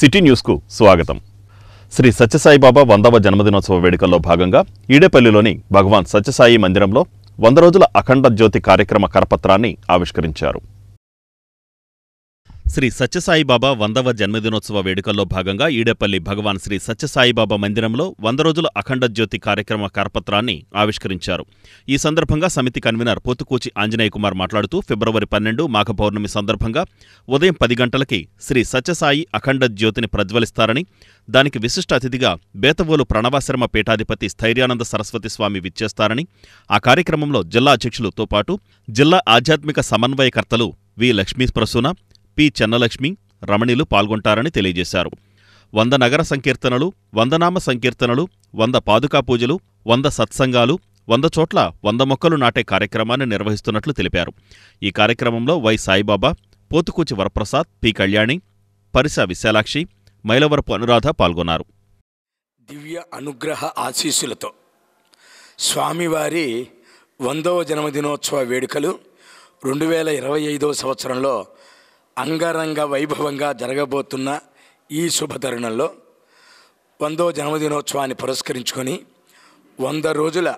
City news కు స్వాగతం. శ్రీ సత్యసాయిబాబా 100వ జన్మదినోత్సవ వేడుకల్లో భాగంగా ఈడేపల్లిలోని భగవాన్ సత్యసాయి మందిరంలో 100 రోజుల అఖండ జ్యోతి కార్యక్రమ కరపత్రాన్ని ఆవిష్కరించారు. శ్రీ సత్యసాయిబాబా 100వ జన్మదినోత్సవ వేడుకల్లో భాగంగా ఈడేపల్లి భగవాన్ శ్రీ సత్యసాయిబాబా మందిరంలో 100 రోజుల అఖండ జ్యోతి కార్యక్రమ కరపత్రాన్ని ఆవిష్కరించారు. ఈ సందర్భంగా సమితి కన్వీనర్ పోతుకూచి ఆంజనేయ కుమార్ మాట్లాడుతూ ఫిబ్రవరి 12 మాఘ పౌర్ణమి సందర్భంగా ఉదయం 10 గంటలకి శ్రీ సత్యసాయి అఖండ జ్యోతిని ప్రజ్వలిస్తారని, దానికి విశిష్ట అతిథిగా బేతవోలు ప్రణవాశ్రమ పీఠాధిపతి స్థైర్యానంద సరస్వతి స్వామి విచ్చేస్తారని, ఆ కార్యక్రమంలో జిల్లా అధ్యక్షులతో పాటు జిల్లా ఆధ్యాత్మిక సమన్వయకర్తలు వి లక్ష్మీ ప్రసూన, పి చెన్నలక్ష్మి, రమణిలు పాల్గొంటారని తెలియజేశారు. 100 నగర సంకీర్తనలు, 100 నామ సంకీర్తనలు, 100 పాదుకా పూజలు, 100 సత్సంగాలు, 100 చోట్ల 100 మొక్కలు నాటే కార్యక్రమాన్ని నిర్వహిస్తున్నట్లు తెలిపారు. ఈ కార్యక్రమంలో వై సాయిబాబా, పోతుకూచి వరప్రసాద్, పి కళ్యాణి, పరిస విశాలాక్షి, మైలవరపు అనురాధ పాల్గొన్నారు. దివ్య అనుగ్రహ ఆశీస్సులతో స్వామివారి 100వ జన్మదినోత్సవ వేడుకలు 2025వ సంవత్సరంలో అంగరంగ వైభవంగా జరగబోతున్న ఈ శుభతరుణంలో 100వ జన్మదినోత్సవాన్ని పురస్కరించుకొని 100 రోజుల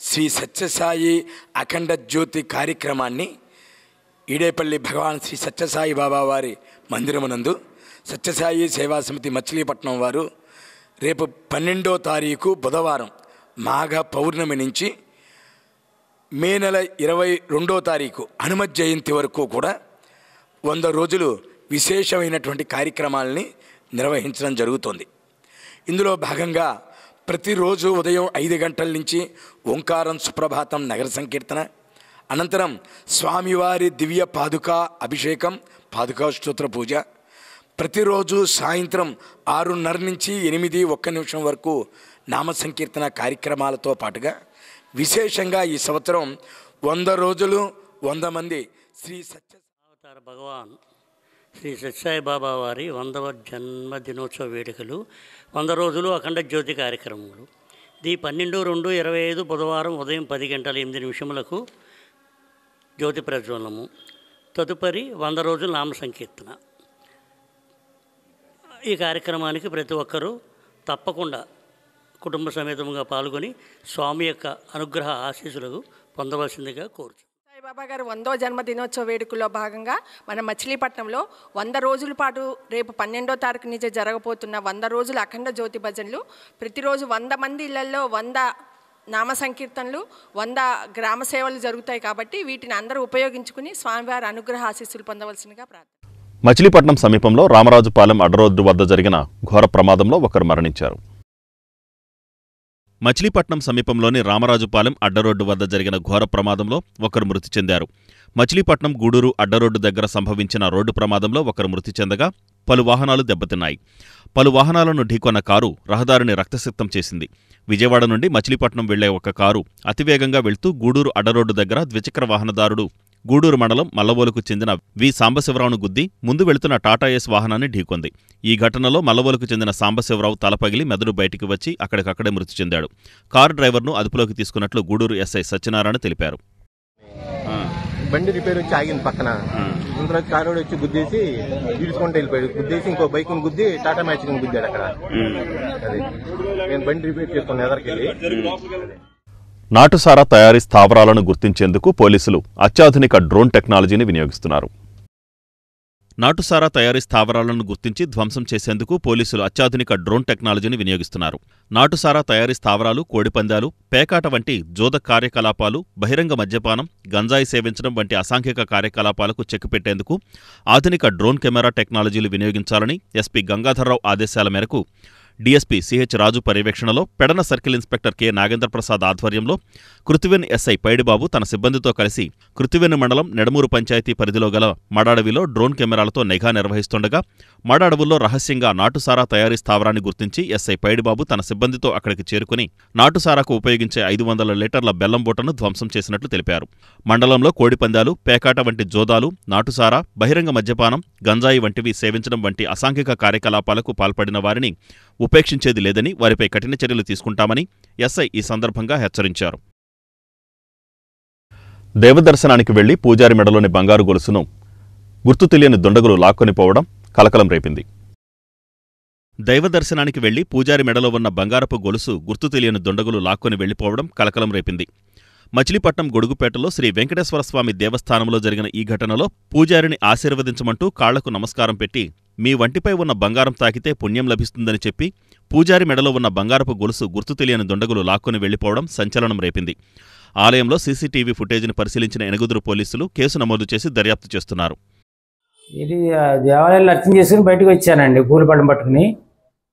శ్రీ సత్యసాయి అఖండ జ్యోతి కార్యక్రమాన్ని ఈడేపల్లి భగవాన్ శ్రీ సత్యసాయి బాబా వారి మందిరమునందు సత్యసాయి సేవా సమితి మచిలీపట్నం వారు రేపు 12వ తారీఖు బుధవారం మాఘ పౌర్ణమి నుంచి మే నెల 22వ తారీఖు హనుమత్ జయంతి వరకు కూడా 100 రోజులు విశేషమైనటువంటి కార్యక్రమాలని నిర్వహించడం జరుగుతోంది. ఇందులో భాగంగా ప్రతిరోజు ఉదయం 5 గంటల నుంచి ఓంకారం సుప్రభాతం నగర సంకీర్తన, అనంతరం స్వామివారి దివ్య పాదుకా అభిషేకం, పాదుకా స్తోత్ర పూజ, ప్రతిరోజు సాయంత్రం 6:30 నుంచి 8:01 వరకు నామ సంకీర్తన కార్యక్రమాలతో పాటుగా విశేషంగా ఈ సంవత్సరం 100 రోజులు 100 మంది శ్రీ భగవాన్ శ్రీ సత్యసాయి బాబా వారి 100వ జన్మదినోత్సవ వేడుకలు 100 రోజులు అఖండ జ్యోతి కార్యక్రమాలు. ఇది 12/2/25 బుధవారం ఉదయం 10 గంటల 8 నిమిషములకు జ్యోతి ప్రజ్వలనము, తదుపరి 100 రోజుల నామ సంకీర్తన. ఈ కార్యక్రమానికి ప్రతి ఒక్కరూ తప్పకుండా కుటుంబ సమేతంగా పాల్గొని స్వామి యొక్క అనుగ్రహ ఆశీస్సులకు పొందవలసిందిగా కోరుచు. సాయిబాబా గారు 100వ జన్మదినోత్సవ వేడుకల్లో భాగంగా మన మచిలీపట్నంలో 100 రోజుల పాటు రేపు 12వ తారీఖు నుంచి జరగబోతున్న 100 రోజుల అఖండ జ్యోతి భజనలు, ప్రతిరోజు 100 మంది ఇళ్లలో 100 నామ సంకీర్తనలు, 100 గ్రామ సేవలు జరుగుతాయి. కాబట్టి వీటిని అందరూ ఉపయోగించుకుని స్వామివారి అనుగ్రహ ఆశీస్సులు పొందవలసిందిగా ప్రార్థన. మచిలీపట్నం సమీపంలో రామరాజుపాలెం అడ్డరోడ్డు వద్ద జరిగిన ఘోర ప్రమాదంలో ఒకరు మరణించారు. మచిలీపట్నం సమీపంలోని రామరాజుపాలెం అడ్డరోడ్డు వద్ద జరిగిన ఘోర ప్రమాదంలో ఒకరు మృతి చెందారు. మచిలీపట్నం గూడూరు అడ్డరోడ్డు దగ్గర సంభవించిన రోడ్డు ప్రమాదంలో ఒకరు మృతి చెందగా పలు వాహనాలు దెబ్బతిన్నాయి. పలు వాహనాలను ఢీకొన్న కారు రహదారిని రక్తసిక్తం చేసింది. విజయవాడ నుండి మచిలీపట్నం వెళ్లే ఒక కారు అతివేగంగా వెళ్తూ గూడూరు అడ్డరోడ్డు దగ్గర ద్విచక్ర వాహనదారుడు గూడూరు మండలం మల్లవోలుకు చెందిన వి సాంబశివరావును గుద్ది ముందు వెళుతున్న టాటా ఏస్ వాహనాన్ని ఢీకొంది. ఈ ఘటనలో మల్లవోలుకు చెందిన సాంబశివరావు తల పగిలి మెదడు బయటికి వచ్చి అక్కడికక్కడే మృతి చెందాడు. కారు డ్రైవర్ను అదుపులోకి తీసుకున్నట్లు గూడూరు ఎస్ఐ సత్యనారాయణ తెలిపారు. బండి రిపేర్ వచ్చి ఆగింది పక్కన, ఇంట్లో కారు వచ్చి గుద్దేసి ఈడ్చుకుంటూ వెళ్ళిపోయాడు. గుద్దేసి ఇంకో బైక్ గుద్ది టాటా మ్యాజిక్ గుద్దాడు అక్కడ. అదే నేను బండి రిపేర్ చేసుకుని ఎదరికెళ్ళి నాటుసారా తయారీ స్థావరాలను గుర్తించేందుకు పోలీసులు అత్యాధునిక డ్రోన్ టెక్నాలజీని వినియోగిస్తున్నారు. నాటుసారా తయారీ స్థావరాలను గుర్తించి ధ్వంసం చేసేందుకు పోలీసులు అత్యాధునిక డ్రోన్ టెక్నాలజీని వినియోగిస్తున్నారు. నాటుసారా తయారీ స్థావరాలు, కోడిపందాలు, పేకాట వంటి జోద కార్యకలాపాలు, బహిరంగ మద్యపానం, గంజాయి సేవించడం వంటి అసాంఘిక కార్యకలాపాలకు చెక్ పెట్టేందుకు ఆధునిక డ్రోన్ కెమెరా టెక్నాలజీలు వినియోగించాలని ఎస్పీ గంగాధర్రావు ఆదేశాల మేరకు డీఎస్పీ సిహెచ్ రాజు పర్యవేక్షణలో Pedana circle inspector K Nagendra Prasad ఆధ్వర్యంలో కృతివెన్ ఎస్ఐ పైడిబాబు తన సిబ్బందితో కలిసి కృతివెన్ మండలం నెడమూరు పంచాయతీ పరిధిలో గల మడాడవిలో డ్రోన్ కెమెరాలతో నిఘా నిర్వహిస్తుండగా మడాడవుల్లో రహస్యంగా నాటుసారా తయారీ స్థావరాన్ని గుర్తించి ఎస్ఐ పైడిబాబు తన సిబ్బందితో అక్కడికి చేరుకుని నాటుసారాకు ఉపయోగించే 500 లీటర్ల బెల్లం బూటను ధ్వంసం చేసినట్లు తెలిపారు. మండలంలో కోడిపందాలు, పేకాట వంటి జోదాలు, నాటుసారా, బహిరంగ మద్యపానం, గంజాయి వంటివి సేవించడం వంటి అసాంఘిక కార్యకలాపాలకు పాల్పడిన వారిని ఉపేక్షించేది లేదని, వారిపై కఠిన చర్యలు తీసుకుంటామని ఎస్ఐ ఈ సందర్భంగా హెచ్చరించారు. దేవదర్శనానికి వెళ్లి పూజారి మెడలోని బంగారు గొలుసును గుర్తు తెలియని దుండగులు లాక్కొనిపోవడం కలకలం రేపింది. దైవ దర్శనానికి వెళ్లి పూజారి మెడలో ఉన్న బంగారపు గొలుసు గుర్తు తెలియని దుండగులు లాక్కొని వెళ్లిపోవడం కలకలం రేపింది. మచిలీపట్నం గొడుగుపేటలో శ్రీ వెంకటేశ్వరస్వామి దేవస్థానంలో జరిగిన ఈ ఘటనలో పూజారిని ఆశీర్వదించమంటూ కాళ్లకు నమస్కారం పెట్టి మీ వంటిపై ఉన్న బంగారం తాకితే పుణ్యం లభిస్తుందని చెప్పి పూజారి మెడలో ఉన్న బంగారపు గొలుసు గుర్తు తెలియని దుండగులు లాక్కొని వెళ్లిపోవడం సంచలనం రేపింది. ఆలయంలో సీసీటీవీ ఫుటేజ్ను పరిశీలించిన ఎనగుదురు పోలీసులు కేసు నమోదు చేసి దర్యాప్తు చేస్తున్నారు. ఇది దేవాలయాలు అర్చన చేసుకుని బయటకు వచ్చానండి, పూల పళ్ళం పట్టుకుని.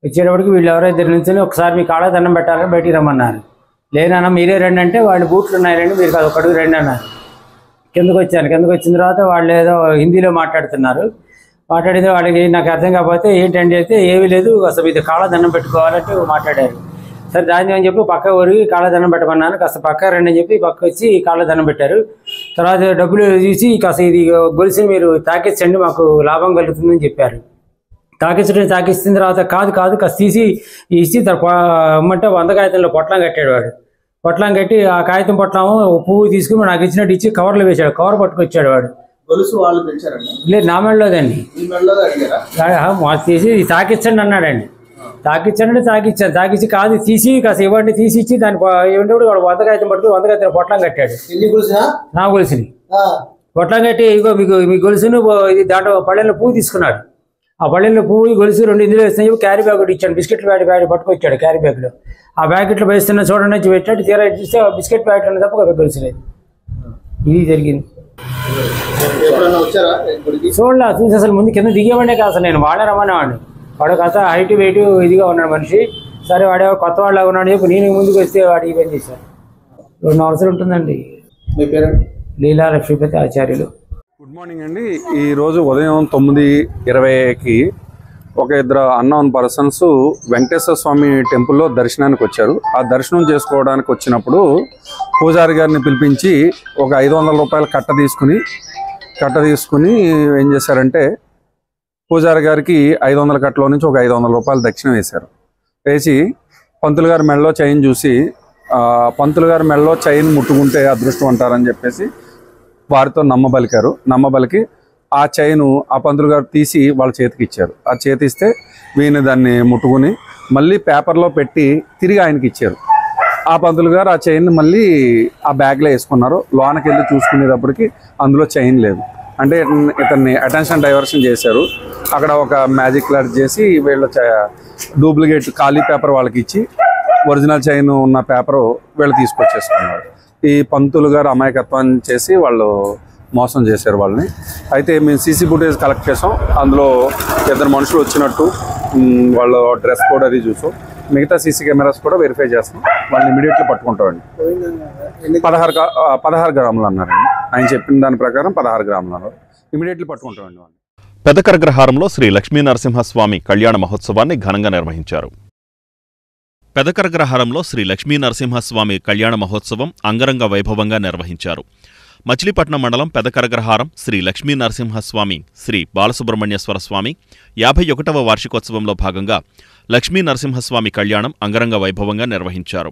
వచ్చేటప్పటికి వీళ్ళు ఎవరో ఇద్దరు నుంచి ఒకసారి మీ కాళ్ళ దండం పెట్టాలని బయటికి రమ్మన్నారు. లేనన్నా మీరే రండి అంటే వాళ్ళు బూట్లు ఉన్నాయండి, మీరు కాదు ఒకడుగు రండి అన్నారు. కిందకు వచ్చాను. కిందకు వచ్చిన తర్వాత వాళ్ళు ఏదో హిందీలో మాట్లాడుతున్నారు. మాట్లాడితే వాళ్ళకి నాకు అర్థం కాకపోతే ఏంటంటే అయితే ఏమీ లేదు, అసలు ఇది కాళ్ళ దండం పెట్టుకోవాలంటే మాట్లాడారు. సరే దాన్ని అని చెప్పి పక్క ఊరికి కాళ్ళ దండం పెట్టమన్నాను. కాస్త పక్క రండి అని చెప్పి పక్క వచ్చి కాళ్ళ దండం పెట్టారు. తర్వాత డబ్బులు తీసి కాస్త ఇది గొలుసుని మీరు తాకించండి, మాకు లాభం కలుగుతుందని చెప్పారు. తాకిస్తున్న తర్వాత కాదు కాస్త తీసి ఇచ్చి అమ్మంటే 100 కాగితంలో పొట్లం కట్టాడు వాడు. పొట్లం కట్టి ఆ కాగితం పొట్లము పువ్వు తీసుకుని నాకు ఇచ్చినట్టు ఇచ్చి కవర్లో వేసాడు. కవర్ పట్టుకొచ్చాడు వాడు. గొలుసు వాళ్ళు పెంచారండి? లేదు, నా మెడలోదండి. మాకు తీసి తాకిచ్చండి అన్నాడండి. తాకిచ్చానంటే తాకిచ్చి కాదు తీసి కాస్త ఇవ్వండి, తీసి ఇచ్చి దాన్ని ఇవ్వండి. వాడు 100 కాగితం పట్టుకుని 100 కాగితం పొట్లం కట్టాడు. నా గొలుసుని పొట్లం కట్టి ఇగో మీ గొలుసును ఇది దాంట్లో పళ్ళెంలో పువ్వు తీసుకున్నాడు. ఆ పళ్ళెంలో పువ్వు గొలుసు 2 ఇందులో వేస్తాయి. క్యారీ బ్యాగ్ ఒకటి ఇచ్చాడు, బిస్కెట్ బ్యాగ్ పట్టుకొచ్చాడు. క్యారీ బ్యాగ్లో ఆ బ్యాకెట్లో వేస్తున్న చూడండి నుంచి పెట్టాడు. తీరా చూస్తే ఆ బిస్కెట్ ప్యాకెట్ అన్న తప్ప గొలుసు లేదు. ఇది జరిగింది. చూడలా, చూసి అసలు ముందు కింద దిగేవాడే కాదు. అసలు నేను వాడే రమ్మనేవాడిని. వాడు కాస్త హైట్ వెయిట్ ఇదిగా ఉన్నాడు మనిషి. సరే వాడే కొత్త వాళ్ళగా ఉన్నాడు చెప్పి నేను ముందుకు వస్తే వాడు ఈ పని చేశాను. 2 అవసరం ఉంటుందండి. మీ పేరు? లీలా లక్ష్మీపతి ఆచార్యులు. గుడ్ మార్నింగ్ అండి. ఈరోజు ఉదయం 9:20కి ఒక ఇద్దరు అన్నోన్ పర్సన్స్ వెంకటేశ్వర స్వామి టెంపుల్లో దర్శనానికి వచ్చారు. ఆ దర్శనం చేసుకోవడానికి వచ్చినప్పుడు పూజారి గారిని పిలిపించి ఒక 500 రూపాయల కట్ట తీసుకుని ఏం చేశారంటే పూజారి గారికి 500 కట్టలో నుంచి ఒక 500 రూపాయలు దక్షిణ వేశారు. వేసి పంతులు గారి మెడలో చైన్ చూసి పంతులు గారి మెడలో చైన్ ముట్టుకుంటే అదృష్టం అంటారని చెప్పేసి వారితో నమ్మబలికి ఆ చైను ఆ పంతులు గారు తీసి వాళ్ళ చేతికి ఇచ్చారు. ఆ చేతి ఇస్తే వీని దాన్ని ముట్టుకుని మళ్ళీ పేపర్లో పెట్టి తిరిగి ఆయనకి ఇచ్చారు. ఆ పంతులు గారు ఆ చైన్ని మళ్ళీ ఆ బ్యాగ్లో వేసుకున్నారు. లోనకి వెళ్ళి చూసుకునేటప్పటికి అందులో చైన్ లేదు. అంటే ఇతన్ని అటెన్షన్ డైవర్షన్ చేశారు. అక్కడ ఒక మ్యాజిక్ లాట్ చేసి వీళ్ళ డూప్లికేట్ ఖాళీ పేపర్ వాళ్ళకి ఇచ్చి ఒరిజినల్ చైన్ ఉన్న పేపరు వీళ్ళు తీసుకొచ్చేసుకున్నారు. ఈ పంతులు గారు అమాయకత్వం చేసి వాళ్ళు మోసం చేశారు వాళ్ళని. అయితే మేము సీసీ ఫుటేజ్ కలెక్ట్ చేసాం. అందులో 2 మనుషులు వచ్చినట్టు వాళ్ళ డ్రెస్ కోడ్ అది చూసాం. మిగతా సీసీ కెమెరాస్ కూడా వెరిఫై చేస్తాం. వాళ్ళని ఇమీడియట్లీ పట్టుకుంటామండి. 16 గ్రాములు అన్నారండి. ఆయన చెప్పిన దాని ప్రకారం 16 గ్రాములు అన్నారు. ఇమీడియట్లీ పట్టుకుంటామండి వాళ్ళని. పెదకరగ్రహారంలో శ్రీ లక్ష్మీనరసింహస్వామి కళ్యాణ మహోత్సవాన్ని ఘనంగా నిర్వహించారు. పెదకరగ్రహారంలో శ్రీ లక్ష్మీనరసింహస్వామి కళ్యాణ మహోత్సవం అంగరంగ వైభవంగా నిర్వహించారు. మచిలీపట్నం మండలం పెదకరగ్రహారం శ్రీ లక్ష్మీనరసింహస్వామి శ్రీ బాలసుబ్రహ్మణ్యేశ్వర స్వామి 51వ వార్షికోత్సవంలో భాగంగా లక్ష్మీనరసింహస్వామి కళ్యాణం అంగరంగ వైభవంగా నిర్వహించారు.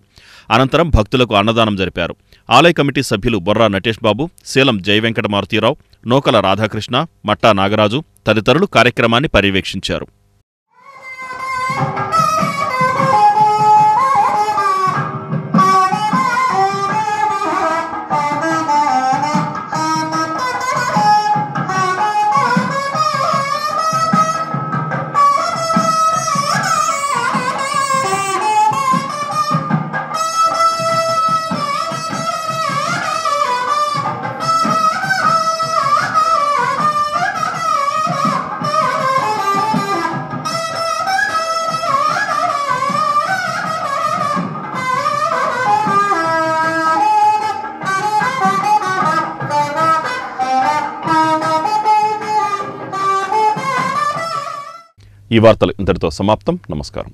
అనంతరం భక్తులకు అన్నదానం జరిపారు. ఆలయ కమిటీ సభ్యులు బొర్రా నటేష్ బాబు, శీలం జయవెంకట మారుతీరావు, నోకల రాధాకృష్ణ, మట్టా నాగరాజు తదితరులు కార్యక్రమాన్ని పర్యవేక్షించారు. ఈ వార్తలు ఇంతటితో సమాప్తం. నమస్కారం.